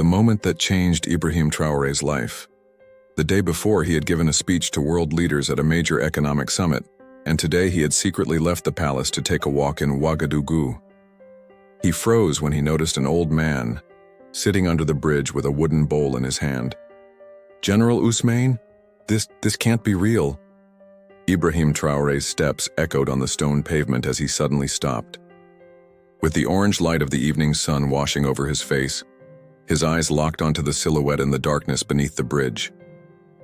the moment that changed Ibrahim Traoré's life. The day before, he had given a speech to world leaders at a major economic summit, and today he had secretly left the palace to take a walk in Ouagadougou. He froze when he noticed an old man sitting under the bridge with a wooden bowl in his hand. "General Ousmane? This can't be real." Ibrahim Traoré's steps echoed on the stone pavement as he suddenly stopped. With the orange light of the evening sun washing over his face, his eyes locked onto the silhouette in the darkness beneath the bridge.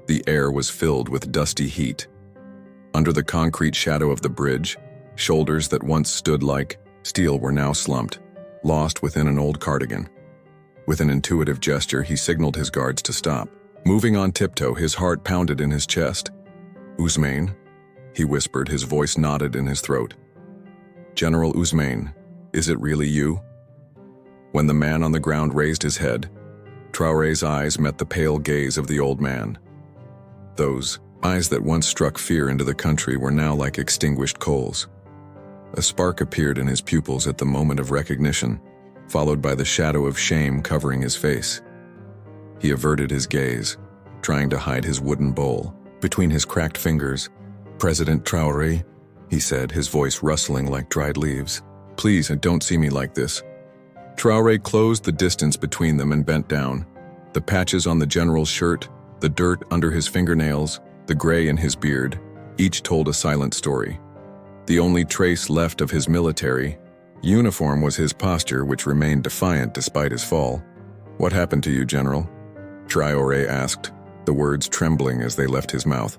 The air was filled with dusty heat. Under the concrete shadow of the bridge, shoulders that once stood like steel were now slumped, lost within an old cardigan. With an intuitive gesture, he signaled his guards to stop. Moving on tiptoe, his heart pounded in his chest. "Ousmane," he whispered, his voice knotted in his throat. "General Ousmane, is it really you?" When the man on the ground raised his head, Traoré's eyes met the pale gaze of the old man. Those eyes that once struck fear into the country were now like extinguished coals. A spark appeared in his pupils at the moment of recognition, followed by the shadow of shame covering his face. He averted his gaze, trying to hide his wooden bowl between his cracked fingers. "President Traoré," he said, his voice rustling like dried leaves. "Please, don't see me like this." Traoré closed the distance between them and bent down. The patches on the general's shirt, the dirt under his fingernails, the gray in his beard, each told a silent story. The only trace left of his military uniform was his posture, which remained defiant despite his fall. "What happened to you, General?" Traoré asked, the words trembling as they left his mouth.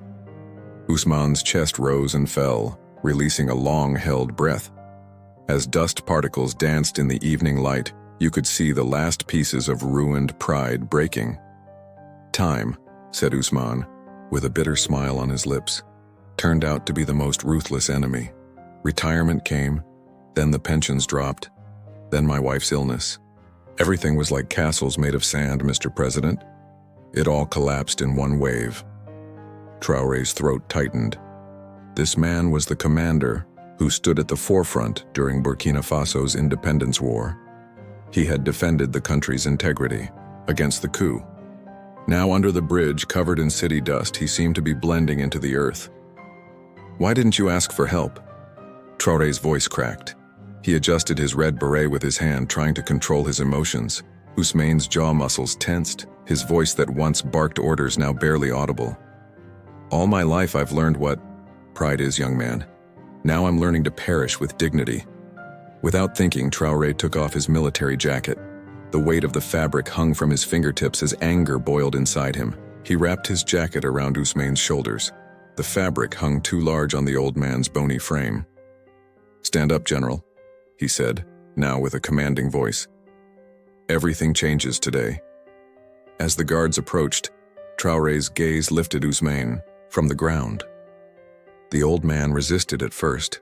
Ousmane's chest rose and fell, releasing a long-held breath. As dust particles danced in the evening light, you could see the last pieces of ruined pride breaking. "Time," said Ousmane, with a bitter smile on his lips, "turned out to be the most ruthless enemy. Retirement came, then the pensions dropped, then my wife's illness. Everything was like castles made of sand, Mr. President. It all collapsed in one wave." Traoré's throat tightened. This man was the commander who stood at the forefront during Burkina Faso's independence war. He had defended the country's integrity against the coup. Now under the bridge, covered in city dust, he seemed to be blending into the earth. "Why didn't you ask for help?" Traoré's voice cracked. He adjusted his red beret with his hand, trying to control his emotions. Ousmane's jaw muscles tensed, his voice that once barked orders now barely audible. "All my life I've learned what pride is, young man. Now I'm learning to perish with dignity." Without thinking, Traoré took off his military jacket. The weight of the fabric hung from his fingertips as anger boiled inside him. He wrapped his jacket around Ousmane's shoulders. The fabric hung too large on the old man's bony frame. "Stand up, General," he said, now with a commanding voice. "Everything changes today." As the guards approached, Traoré's gaze lifted Ousmane from the ground. The old man resisted at first,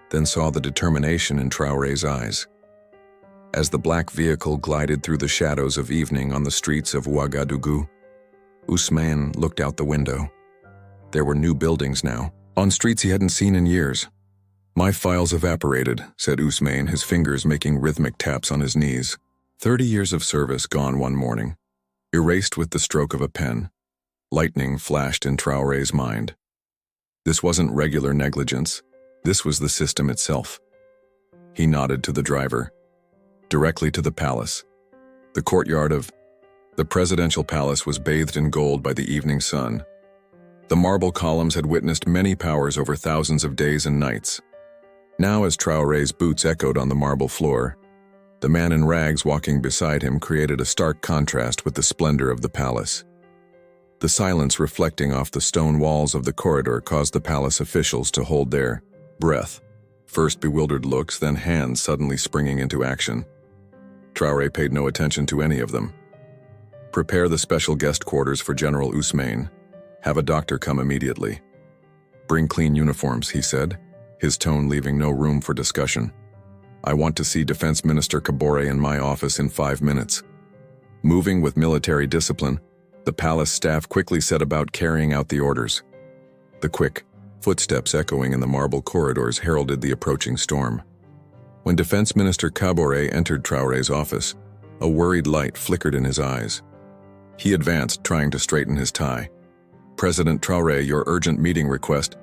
then saw the determination in Traoré's eyes. As the black vehicle glided through the shadows of evening on the streets of Ouagadougou, Ousmane looked out the window. There were new buildings now, on streets he hadn't seen in years. "My files evaporated," said Ousmane, his fingers making rhythmic taps on his knees. 30 years of service gone one morning, erased with the stroke of a pen. Lightning flashed in Traoré's mind. This wasn't regular negligence. This was the system itself. He nodded to the driver. Directly to the palace. The courtyard of the presidential palace was bathed in gold by the evening sun. The marble columns had witnessed many powers over thousands of days and nights. Now, as Traoré's boots echoed on the marble floor, the man in rags walking beside him created a stark contrast with the splendor of the palace. The silence reflecting off the stone walls of the corridor caused the palace officials to hold their breath. First bewildered looks, then hands suddenly springing into action. Traoré paid no attention to any of them. "Prepare the special guest quarters for General Ousmane. Have a doctor come immediately. Bring clean uniforms," he said, his tone leaving no room for discussion. "I want to see Defense Minister Traoré in my office in 5 minutes." Moving with military discipline, the palace staff quickly set about carrying out the orders. The quick footsteps echoing in the marble corridors heralded the approaching storm. When Defense Minister Traoré entered Traoré's office, A worried light flickered in his eyes. He advanced, trying to straighten his tie. "President Traoré, your urgent meeting request."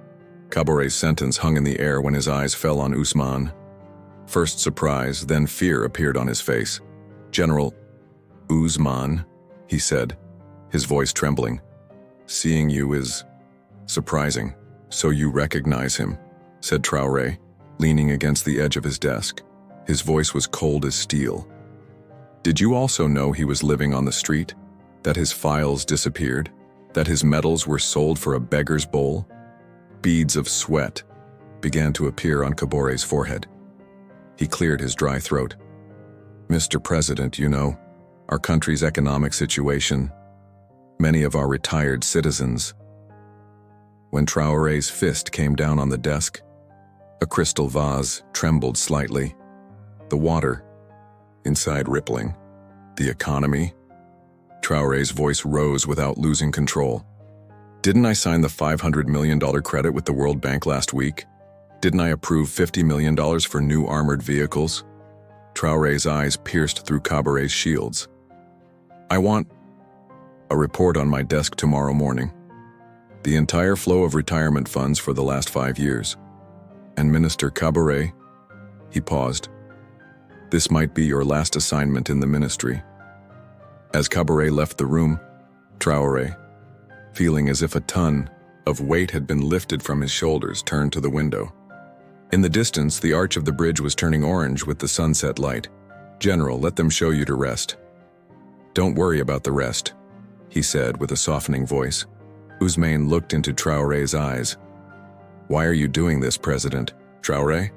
Kaboré's sentence hung in the air when his eyes fell on Ousmane. First surprise, then fear appeared on his face. "General Ousmane," he said, his voice trembling. "Seeing you is surprising. So you recognize him," said Traoré, leaning against the edge of his desk. His voice was cold as steel. "Did you also know he was living on the street? That his files disappeared? That his medals were sold for a beggar's bowl?" Beads of sweat began to appear on Kaboré's forehead. He cleared his dry throat. "Mr. President, you know, our country's economic situation, many of our retired citizens." When Traoré's fist came down on the desk, a crystal vase trembled slightly. The water inside rippling. "The economy?" Traoré's voice rose without losing control. "Didn't I sign the $500 million credit with the World Bank last week? Didn't I approve $50 million for new armored vehicles?" Traoré's eyes pierced through Kaboré's shields. "I want a report on my desk tomorrow morning. The entire flow of retirement funds for the last 5 years. And Minister Kaboré," he paused, "this might be your last assignment in the ministry." As Kaboré left the room, Traoré, feeling as if a ton of weight had been lifted from his shoulders, turned to the window. In the distance, the arch of the bridge was turning orange with the sunset light. "General, let them show you to rest." "Don't worry about the rest," he said with a softening voice. Ousmane looked into Traoré's eyes. "Why are you doing this, President Traoré?"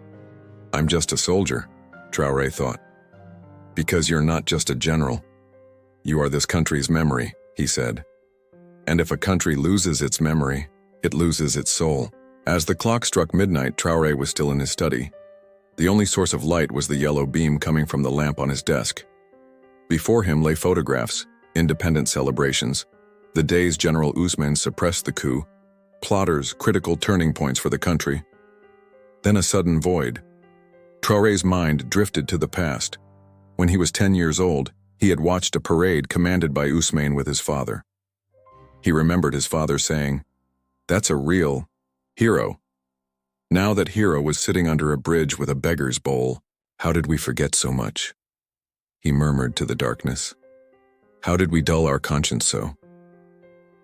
"I'm just a soldier," Traoré thought. "Because you're not just a general. You are this country's memory," he said. "And if a country loses its memory, it loses its soul." As the clock struck midnight, Traoré was still in his study. The only source of light was the yellow beam coming from the lamp on his desk. Before him lay photographs, independence celebrations, the days General Ousmane suppressed the coup, plotters, critical turning points for the country. Then a sudden void. Traoré's mind drifted to the past. When he was 10 years old, he had watched a parade commanded by Ousmane with his father. He remembered his father saying, "That's a real hero." Now that hero was sitting under a bridge with a beggar's bowl. How did we forget so much? He murmured to the darkness. How did we dull our conscience so?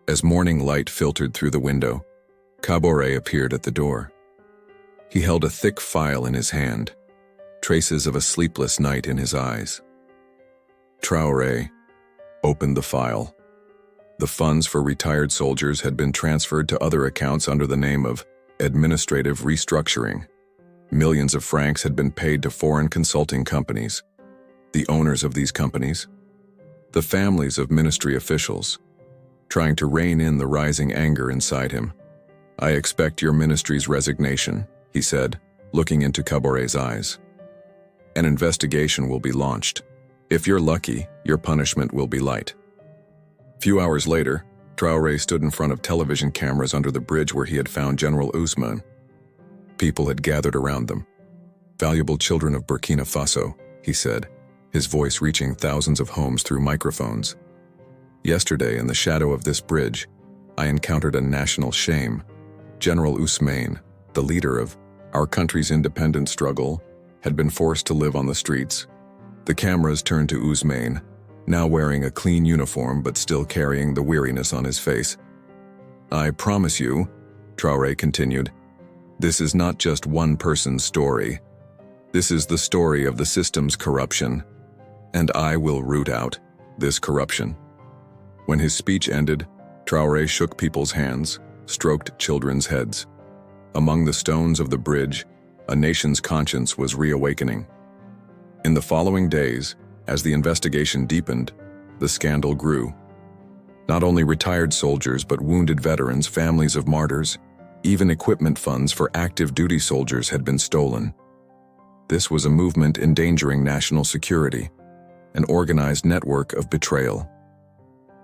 As morning light filtered through the window, Kaboré appeared at the door. He held a thick file in his hand, traces of a sleepless night in his eyes. Traoré opened the file. The funds for retired soldiers had been transferred to other accounts under the name of administrative restructuring. Millions of francs had been paid to foreign consulting companies. The owners of these companies, the families of ministry officials, trying to rein in the rising anger inside him. "I expect your ministry's resignation," he said, looking into Kaboré's eyes. "An investigation will be launched. If you're lucky, your punishment will be light." Few hours later, Traoré stood in front of television cameras under the bridge where he had found General Ousmane. People had gathered around them. "Valuable children of Burkina Faso," he said, his voice reaching thousands of homes through microphones. "Yesterday, in the shadow of this bridge, I encountered a national shame. General Ousmane, the leader of our country's independence struggle, had been forced to live on the streets." The cameras turned to Ousmane, now wearing a clean uniform but still carrying the weariness on his face. "I promise you," Traoré continued, "this is not just one person's story. This is the story of the system's corruption, and I will root out this corruption." When his speech ended, Traoré shook people's hands, stroked children's heads. Among the stones of the bridge, a nation's conscience was reawakening. In the following days, as the investigation deepened, the scandal grew. Not only retired soldiers but wounded veterans, families of martyrs, even equipment funds for active duty soldiers had been stolen. This was a movement endangering national security, an organized network of betrayal.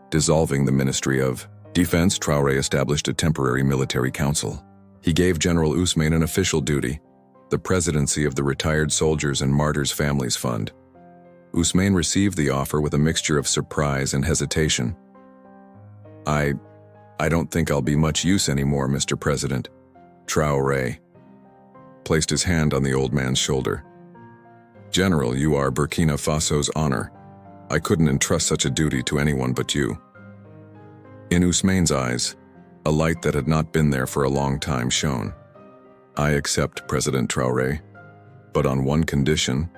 Dissolving the Ministry of Defense, Traoré established a temporary military council. He gave General Ousmane an official duty, the presidency of the Retired Soldiers and Martyrs Families Fund. Ousmane received the offer with a mixture of surprise and hesitation. I don't think I'll be much use anymore, Mr. President. Traoré placed his hand on the old man's shoulder. General, you are Burkina Faso's honor. I couldn't entrust such a duty to anyone but you. In Ousmane's eyes, a light that had not been there for a long time shone. I accept, President Traoré, but on one condition.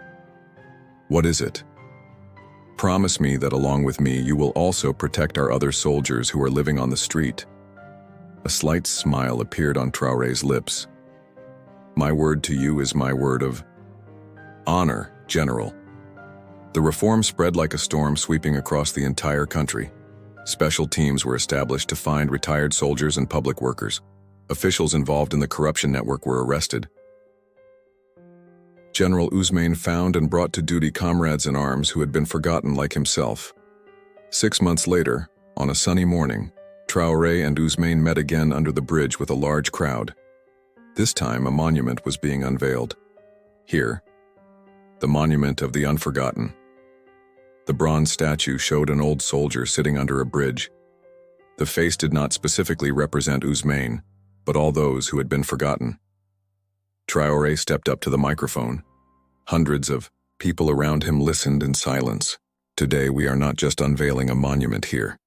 What is it? Promise me that along with me you will also protect our other soldiers who are living on the street. A slight smile appeared on Traoré's lips. My word to you is my word of honor, General. The reform spread like a storm sweeping across the entire country. Special teams were established to find retired soldiers and public workers. Officials involved in the corruption network were arrested. General Ousmane found and brought to duty comrades in arms who had been forgotten like himself. 6 months later, on a sunny morning, Traoré and Ousmane met again under the bridge with a large crowd. This time, a monument was being unveiled. Here, the Monument of the Unforgotten. The bronze statue showed an old soldier sitting under a bridge. The face did not specifically represent Ousmane, but all those who had been forgotten. Traoré stepped up to the microphone. Hundreds of people around him listened in silence. Today we are not just unveiling a monument here,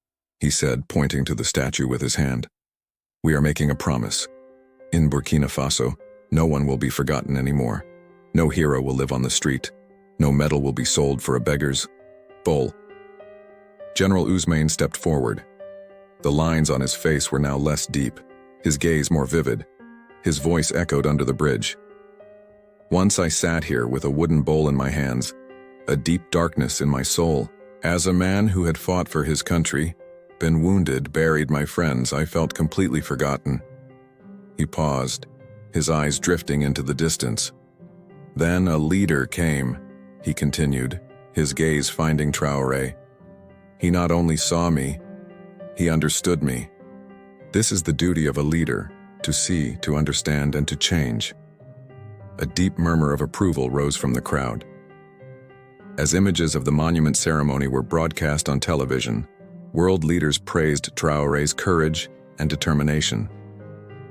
he said, pointing to the statue with his hand. We are making a promise. In Burkina Faso, no one will be forgotten anymore. No hero will live on the street. No medal will be sold for a beggar's bowl. General Ousmane stepped forward. The lines on his face were now less deep, his gaze more vivid. His voice echoed under the bridge. Once I sat here with a wooden bowl in my hands, a deep darkness in my soul. As a man who had fought for his country, been wounded, buried my friends, I felt completely forgotten. He paused, his eyes drifting into the distance. Then a leader came, he continued, his gaze finding Traoré. He not only saw me, he understood me. This is the duty of a leader, to see, to understand, and to change. A deep murmur of approval rose from the crowd. As images of the monument ceremony were broadcast on television, world leaders praised Traoré's courage and determination.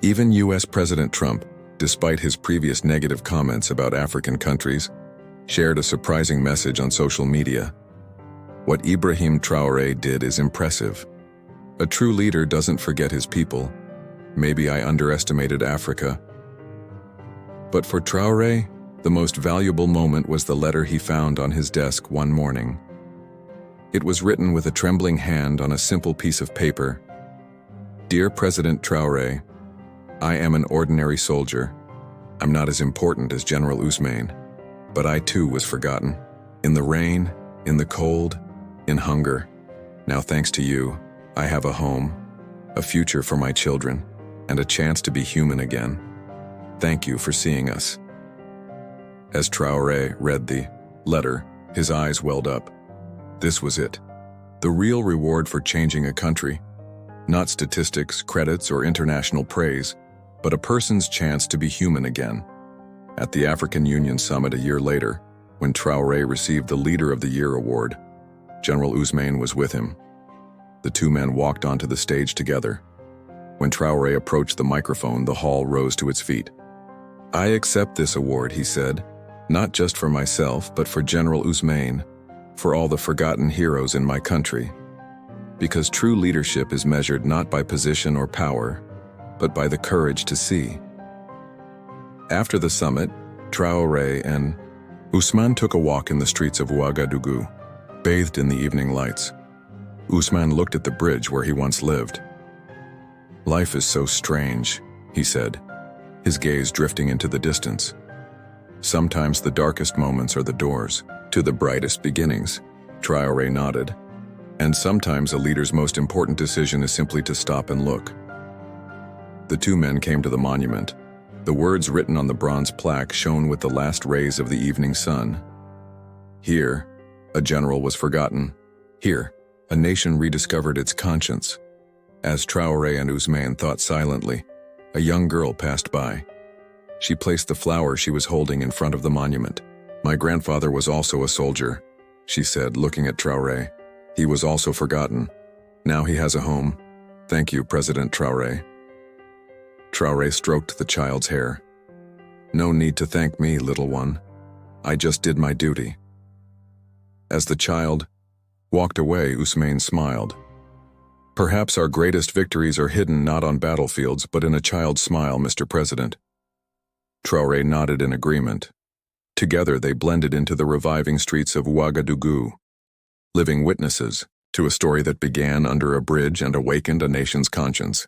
Even U.S. President Trump, despite his previous negative comments about African countries, shared a surprising message on social media. What Ibrahim Traoré did is impressive. A true leader doesn't forget his people. Maybe I underestimated Africa. But for Traoré, the most valuable moment was the letter he found on his desk one morning. It was written with a trembling hand on a simple piece of paper. Dear President Traoré, I am an ordinary soldier. I'm not as important as General Ousmane, but I too was forgotten. In the rain, in the cold, in hunger. Now thanks to you, I have a home, a future for my children, and a chance to be human again. Thank you for seeing us. As Traoré read the letter, his eyes welled up. This was it. The real reward for changing a country. Not statistics, credits, or international praise, but a person's chance to be human again. At the African Union Summit a year later, when Traoré received the Leader of the Year award, General Ousmane was with him. The two men walked onto the stage together. When Traoré approached the microphone, the hall rose to its feet. I accept this award, he said, not just for myself, but for General Ousmane, for all the forgotten heroes in my country. Because true leadership is measured not by position or power, but by the courage to see. After the summit, Traoré and Ousmane took a walk in the streets of Ouagadougou, bathed in the evening lights. Ousmane looked at the bridge where he once lived. Life is so strange, he said, his gaze drifting into the distance. Sometimes the darkest moments are the doors to the brightest beginnings. Traoré nodded. And sometimes a leader's most important decision is simply to stop and look. The two men came to the monument. The words written on the bronze plaque shone with the last rays of the evening sun. Here, a general was forgotten. Here, a nation rediscovered its conscience. As Traoré and Ousmane thought silently, a young girl passed by. She placed the flower she was holding in front of the monument. My grandfather was also a soldier, she said, looking at Traoré. He was also forgotten. Now he has a home. Thank you, President Traoré. Traoré stroked the child's hair. No need to thank me, little one. I just did my duty. As the child walked away, Ousmane smiled. Perhaps our greatest victories are hidden not on battlefields, but in a child's smile, Mr. President. Traoré nodded in agreement. Together they blended into the reviving streets of Ouagadougou, living witnesses to a story that began under a bridge and awakened a nation's conscience.